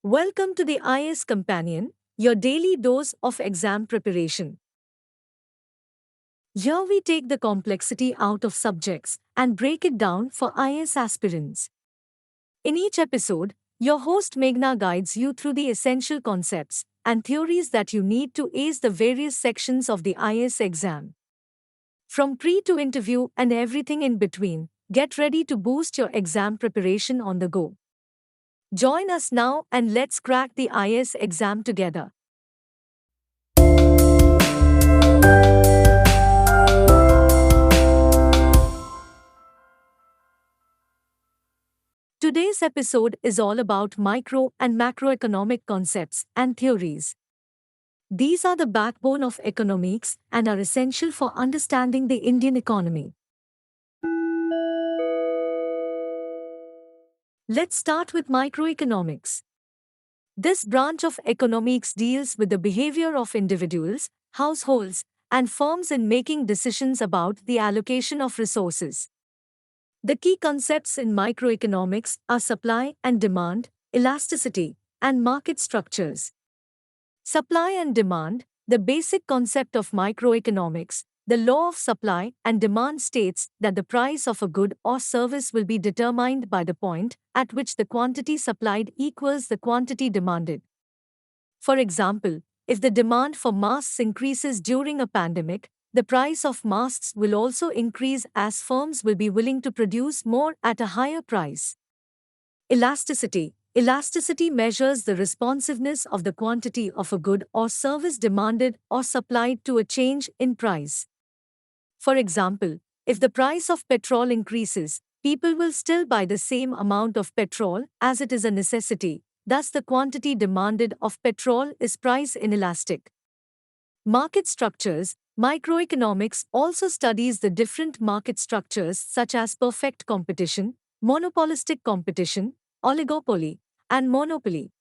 Welcome to the IS Companion, your daily dose of exam preparation. Here we take the complexity out of subjects and break it down for IS aspirants. In each episode, your host Meghna guides you through the essential concepts and theories that you need to ace the various sections of the IS exam. From pre to interview and everything in between, get ready to boost your exam preparation on the go. Join us now and let's crack the IS exam together. Today's episode is all about micro and macroeconomic concepts and theories. These are the backbone of economics and are essential for understanding the Indian economy. Let's start with microeconomics. This branch of economics deals with the behavior of individuals, households, and firms in making decisions about the allocation of resources. The key concepts in microeconomics are supply and demand, elasticity, and market structures. Supply and demand, the basic concept of microeconomics, the law of supply and demand states that the price of a good or service will be determined by the point at which the quantity supplied equals the quantity demanded. For example, if the demand for masks increases during a pandemic, the price of masks will also increase as firms will be willing to produce more at a higher price. Elasticity. Elasticity measures the responsiveness of the quantity of a good or service demanded or supplied to a change in price. For example, if the price of petrol increases, people will still buy the same amount of petrol as it is a necessity. Thus, the quantity demanded of petrol is price inelastic. Market structures. Microeconomics also studies the different market structures such as perfect competition, monopolistic competition, oligopoly, and monopoly.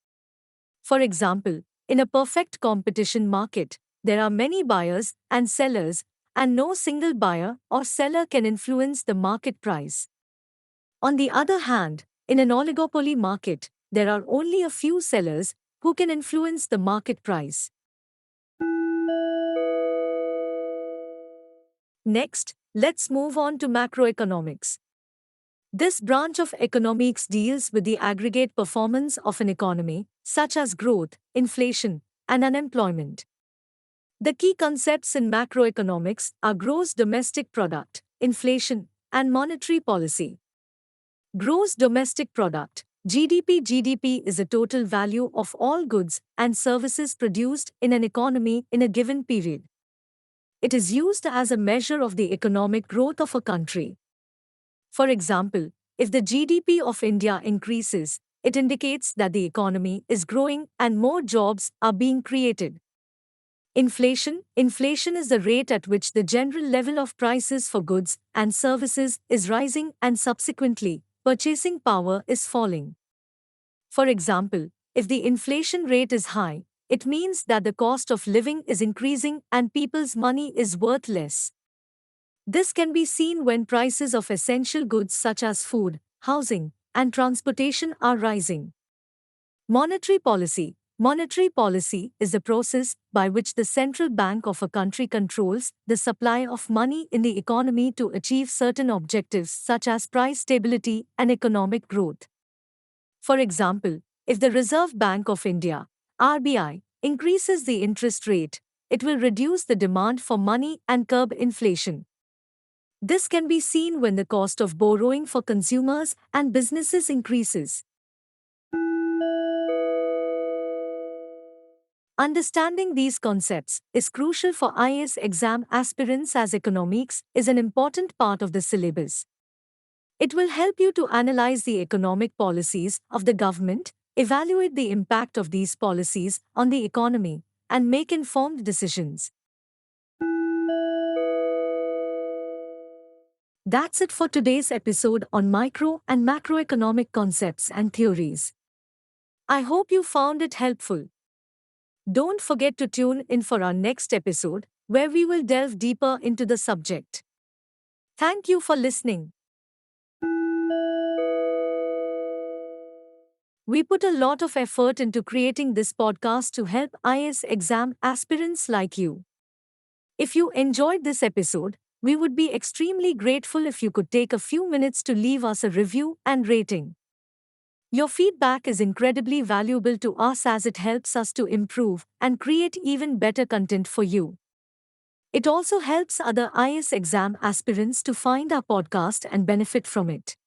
For example, in a perfect competition market, there are many buyers and sellers, and no single buyer or seller can influence the market price. On the other hand, in an oligopoly market, there are only a few sellers who can influence the market price. Next, let's move on to macroeconomics. This branch of economics deals with the aggregate performance of an economy, such as growth, inflation, and unemployment. The key concepts in macroeconomics are gross domestic product, inflation, and monetary policy. Gross domestic product (GDP) is a total value of all goods and services produced in an economy in a given period. It is used as a measure of the economic growth of a country. For example, if the GDP of India increases, it indicates that the economy is growing and more jobs are being created. Inflation is the rate at which the general level of prices for goods and services is rising and subsequently, purchasing power is falling. For example, if the inflation rate is high, it means that the cost of living is increasing and people's money is worth less. This can be seen when prices of essential goods such as food, housing, and transportation are rising. Monetary policy. Monetary policy is the process by which the central bank of a country controls the supply of money in the economy to achieve certain objectives such as price stability and economic growth. For example, if the Reserve Bank of India, RBI, increases the interest rate, it will reduce the demand for money and curb inflation. This can be seen when the cost of borrowing for consumers and businesses increases. Understanding these concepts is crucial for IAS exam aspirants as economics is an important part of the syllabus. It will help you to analyze the economic policies of the government, evaluate the impact of these policies on the economy, and make informed decisions. That's it for today's episode on micro and macroeconomic concepts and theories. I hope you found it helpful. Don't forget to tune in for our next episode, where we will delve deeper into the subject. Thank you for listening. We put a lot of effort into creating this podcast to help IAS exam aspirants like you. If you enjoyed this episode, we would be extremely grateful if you could take a few minutes to leave us a review and rating. Your feedback is incredibly valuable to us as it helps us to improve and create even better content for you. It also helps other IAS exam aspirants to find our podcast and benefit from it.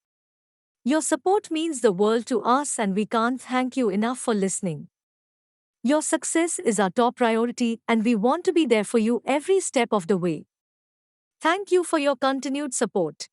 Your support means the world to us, and we can't thank you enough for listening. Your success is our top priority, and we want to be there for you every step of the way. Thank you for your continued support.